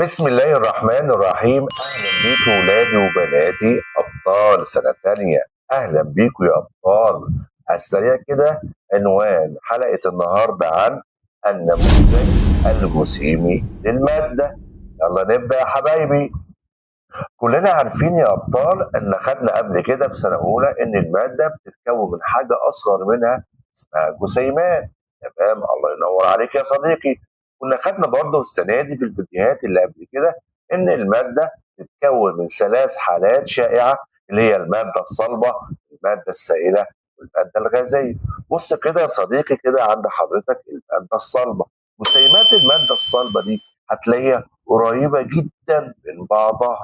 بسم الله الرحمن الرحيم. اهلا بيكم ولادي وبناتي ابطال سنه تانية. اهلا بيكم يا ابطال. السريع كده، عنوان حلقه النهارده عن النموذج الجسيمي للماده. يلا نبدا يا حبايبي. كلنا عارفين يا ابطال ان خدنا قبل كده في سنه اولى ان الماده بتتكون من حاجه اصغر منها اسمها جسيمات. تمام، الله ينور عليك يا صديقي. كنا خدنا برضه السنه دي في الفيديوهات اللي قبل كده ان الماده بتتكون من ثلاث حالات شائعه، اللي هي الماده الصلبه، الماده السائله، والماده الغازيه. بص كده يا صديقي، كده عند حضرتك الماده الصلبه. جسيمات الماده الصلبه دي هتلاقيها قريبة جدا من بعضها.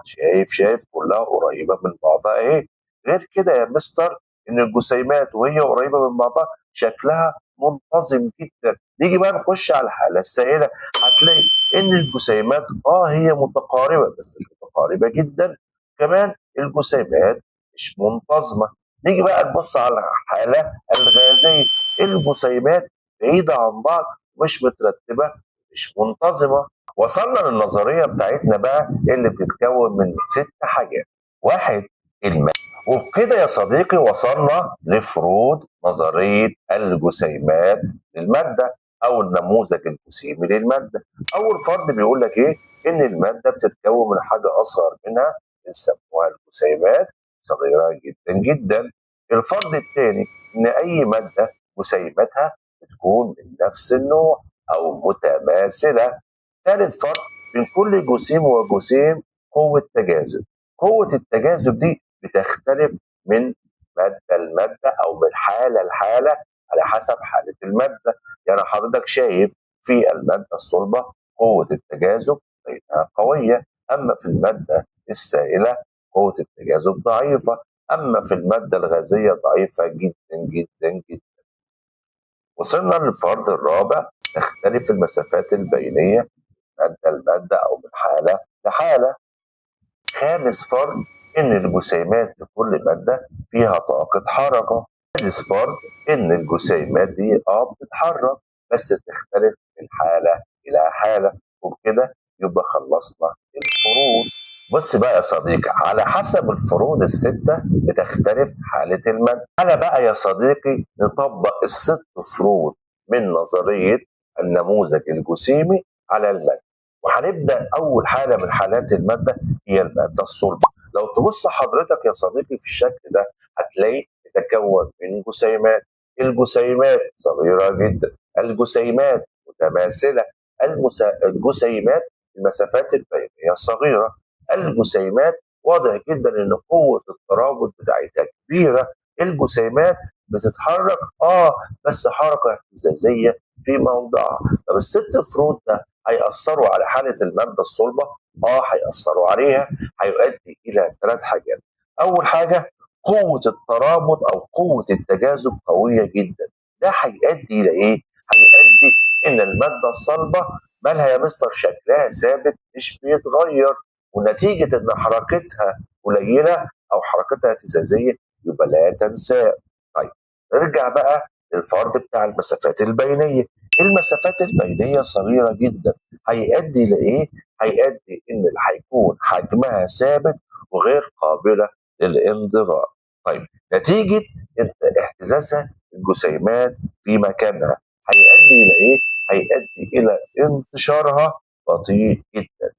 شايف كلها قريبة من بعضها اهي. غير كده يا مستر، ان الجسيمات وهي قريبة من بعضها شكلها منتظم جدا. نيجي بقى نخش على الحالة السائلة، هتلاقي ان الجسيمات هي متقاربة بس مش متقاربة جدا. كمان الجسيمات مش منتظمة. نيجي بقى نبص على الحالة الغازية. الجسيمات بعيدة عن بعض، مش مترتبة، مش منتظمة. وصلنا للنظرية بتاعتنا بقى اللي بتتكون من 6 حاجات. واحد، الماء. وبكده يا صديقي وصلنا لفروض نظرية الجسيمات للمادة أو النموذج الجسيمي للمادة. أول فرض بيقول لك إيه؟ إن المادة بتتكون من حاجة أصغر منها، بنسموها الجسيمات، صغيرة جدا جدا. الفرض الثاني إن أي مادة جسيماتها بتكون من نفس النوع أو متماثلة. ثالث فرق بين كل جسيم وجسيم قوة تجاذب. قوة التجاذب دي بتختلف من مادة لمادة أو من حالة لحالة على حسب حالة المادة. يعني حضرتك شايف في المادة الصلبة قوة التجاذب بينها قوية، أما في المادة السائلة قوة التجاذب ضعيفة، أما في المادة الغازية ضعيفة جدا جدا جدا. وصلنا للفرض الرابع، تختلف المسافات البينية مادة لمادة أو من حالة لحالة. خامس فرض إن الجسيمات في كل مادة فيها طاقة حركة. سادس فرض إن الجسيمات دي بتتحرك بس تختلف من حالة إلى حالة. وبكده يبقى خلصنا الفروض. بص بقى يا صديقي، على حسب الفروض ال6 بتختلف حالة المادة. تعالى بقى يا صديقي نطبق ال6 فروض من نظرية النموذج الجسيمي على المادة. وهنبدأ أول حالة من حالات المادة هي المادة الصلبة. لو تبص حضرتك يا صديقي في الشكل ده هتلاقي تتكون من جسيمات. الجسيمات صغيرة جدا، الجسيمات متماثلة، الجسيمات المسافات البينية صغيرة، الجسيمات واضح جدا ان قوة الترابط بتاعتها كبيرة. الجسيمات بتتحرك بس حركة اهتزازية في موضعها. طب ال6 فروض ده هيأثروا على حالة المادة الصلبة؟ هيأثروا عليها. هيؤدي إلى 3 حاجات. أول حاجة، قوة الترابط أو قوة التجاذب قوية جدا. ده هيؤدي إلى إيه؟ هيؤدي إن المادة الصلبة مالها يا مستر شكلها ثابت مش بيتغير، ونتيجة إن حركتها قليلة أو حركتها اهتزازية يبقى لا تنساب. طيب نرجع بقى للفرض بتاع المسافات البينية. المسافات البينية صغيرة جدا، هيؤدي لإيه؟ هيؤدي إن اللي هيكون حجمها ثابت وغير قابلة للانضغام. طيب نتيجة اهتزازها الجسيمات في مكانها هيؤدي إلى إيه؟ هيؤدي إلى انتشارها بطيء جدا.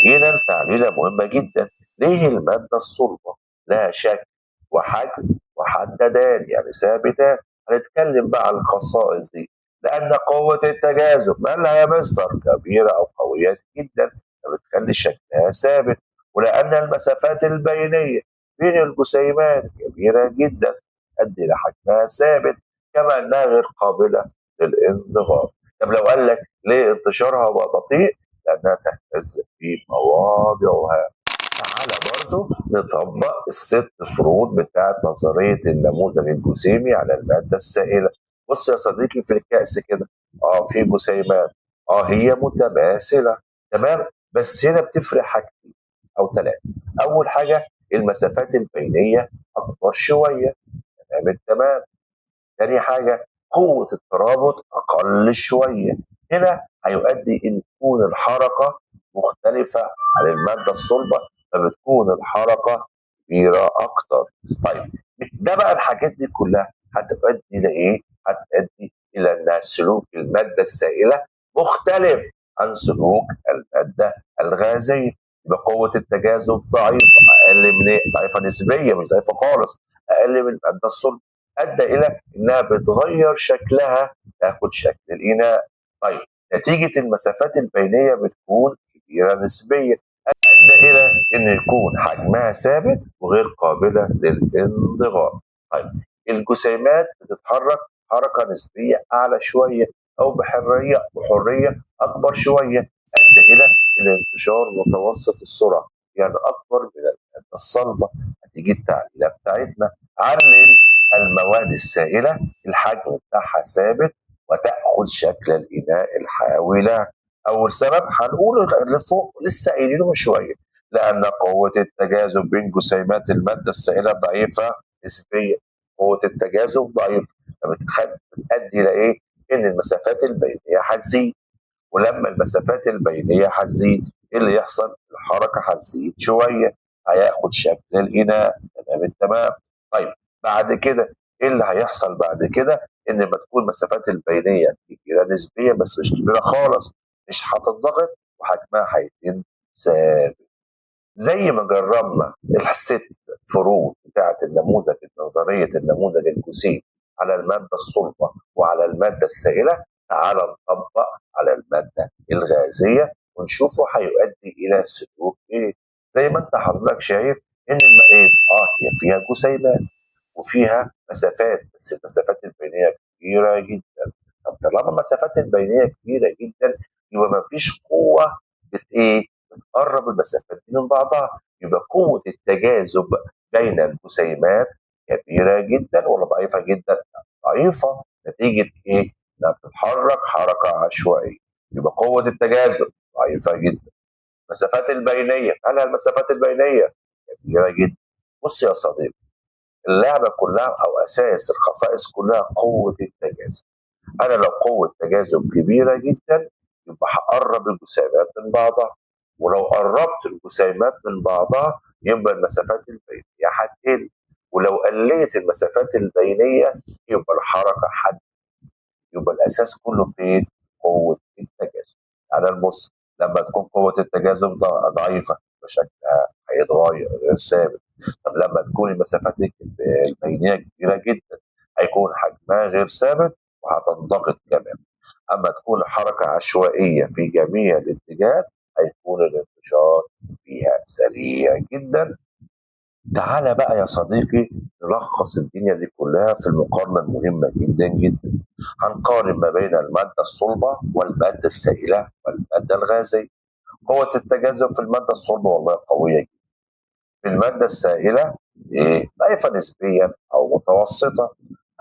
وهنا تعليلة مهمة جدا. ليه المادة الصلبة لها شكل وحجم محددان يعني ثابتان؟ هنتكلم بقى عن الخصائص دي. لأن قوة التجاذب مالها يا مستر كبيرة أو قوية جدا فبتخلي شكلها ثابت. ولأن المسافات البينية بين الجسيمات كبيرة جدا تؤدي لحجمها ثابت، كما أنها غير قابلة للانضغام. طب لو قال لك ليه انتشارها بطيء؟ لأنها تهتز في مواضعها. تعالى برضو نطبق ال6 فروض بتاعت نظرية النموذج الجسيمي على المادة السائلة. بص يا صديقي في الكأس كده في جسيمات هي متماثلة، تمام، بس هنا بتفرق حاجتين أو 3. أول حاجة المسافات البينية أكبر شوية، تمام التمام. تاني حاجة قوة الترابط أقل شوية. هنا هيؤدي إن تكون الحركة مختلفة عن المادة الصلبة، فبتكون الحركة كبيرة أكتر. طيب ده بقى الحاجات دي كلها هتؤدي لإيه؟ هتؤدي إلى أن سلوك المادة السائلة مختلف عن سلوك المادة الغازية. يبقى قوة التجاذب ضعيفة، أقل من إيه؟ ضعيفة نسبيا، مش ضعيفة خالص، أقل من المادة الصلبة، أدى إلى إنها بتغير شكلها، تاخد شكل الإناء. طيب نتيجة المسافات البينية بتكون كبيرة نسبيا، أدى إلى إن يكون حجمها ثابت وغير قابلة للانضغام. طيب الجسيمات بتتحرك حركة نسبية أعلى شوية أو بحرية أكبر شوية، أدى إلى الانتشار متوسط السرعة، يعني أكبر من المادة الصلبة. هتيجي التعليلة بتاعتنا: علل المواد السائلة الحجم بتاعها ثابت وتأخذ شكل الإناء الحاوي لها. أول سبب هنقوله اللي فوق لسه قايلينه من شوية، لأن قوة التجاذب بين جسيمات المادة السائلة ضعيفة نسبيا. قوة التجاذب ضعيفة، بتؤدي إلى إيه؟ إن المسافات البينية هتزيد، ولما المسافات البينية هتزيد إيه اللي يحصل؟ الحركة هتزيد شوية، هياخد شكل الإناء. تمام التمام. طيب بعد كده إيه اللي هيحصل بعد كده؟ إن لما تكون المسافات البينية كبيرة نسبيا بس مش كبيرة خالص، مش هتنضغط وحجمها هيتم ثابت. زي ما جربنا الست فروض بتاعة النموذج، نظرية النموذج الجسيم، على المادة الصلبة وعلى المادة السائلة، تعال نطبق على المادة الغازية ونشوفه هيؤدي إلى سلوك إيه. زي ما أنت حضرتك شايف إن المقاف هي فيها جسيمات وفيها مسافات، بس المسافات البينية كبيرة جدا. طب طالما المسافات البينية كبيرة جدا يبقى مفيش قوة إيه؟ بتقرب المسافات دي من بعضها. يبقى قوة التجاذب بين الجسيمات كبيرة جدا ولا ضعيفة جدا؟ ضعيفة، نتيجة إيه؟ إنها بتتحرك حركة عشوائية. يبقى قوة التجاذب ضعيفة جدا. المسافات البينية، هل المسافات البينية كبيرة جدا؟ بص يا صديقي، اللعبة كلها أو أساس الخصائص كلها قوة التجاذب. أنا لو قوة تجاذب كبيرة جدا يبقى هقرب الجسيمات من بعضها، ولو قربت الجسيمات من بعضها يبقى المسافات البينية هتقل، ولو قليت المسافات البينية يبقى الحركة يبقى الأساس كله فين؟ قوة التجاذب. تعالى نبص، لما تكون قوة التجاذب ضعيفة شكلها هيتغير غير ثابت. طب لما تكون المسافات البينية كبيرة جدا هيكون حجمها غير ثابت وهتنضغط كمان. أما تكون حركة عشوائية في جميع الاتجاهات هيكون الانتشار فيها سريع جدا. تعالى بقى يا صديقي نلخص الدنيا دي كلها في المقارنة المهمة جدا جدا. هنقارن ما بين المادة الصلبة والمادة السائلة والمادة الغازية. قوة التجاذب في المادة الصلبة والله قوية جدا. في المادة السائلة ضعيفة نسبيا أو متوسطة.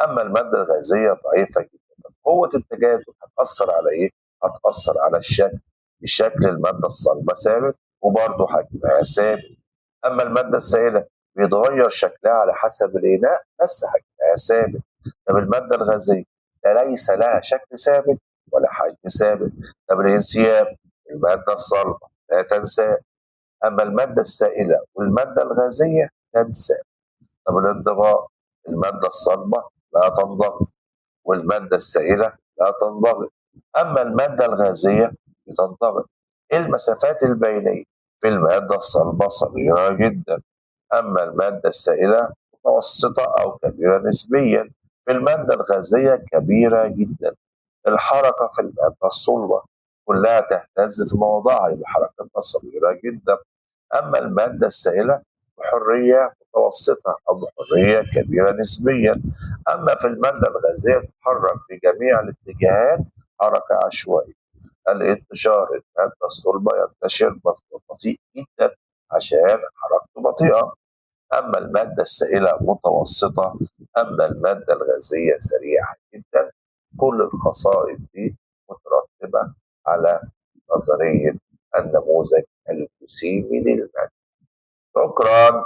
أما المادة الغازية ضعيفة جدا. قوة التجاذب هتأثر على إيه؟ هتأثر على الشكل. الشكل المادة الصلبة ثابت وبرضه حجمها ثابت. أما المادة السائلة بيتغير شكلها على حسب الإناء بس حجمها ثابت. طب المادة الغازية ليس لها شكل ثابت ولا حجم ثابت. طب الانسياب، المادة الصلبة لا تنساب، أما المادة السائلة والمادة الغازية تنساب. طب الانضغام، المادة الصلبة لا تنضغط والمادة السائلة لا تنضغط، أما المادة الغازية بتنضغط. المسافات البينية في المادة الصلبة صغيرة جدا، أما المادة السائلة متوسطة أو كبيرة نسبيا. في المادة الغازية كبيرة جدا. الحركة في المادة الصلبة كلها تهتز في موضعها، يبقى حركتها صغيرة جدا. أما المادة السائلة بحرية متوسطة أو بحرية كبيرة نسبيا. أما في المادة الغازية تتحرك في جميع الاتجاهات حركة عشوائية. الانتشار المادة الصلبة ينتشر بطيء جدا عشان حركته بطيئة. أما المادة السائلة متوسطة، أما المادة الغازية سريعة جدا. كل الخصائص دي مترتبة على نظرية النموذج الجسيمي للمادة. شكرا.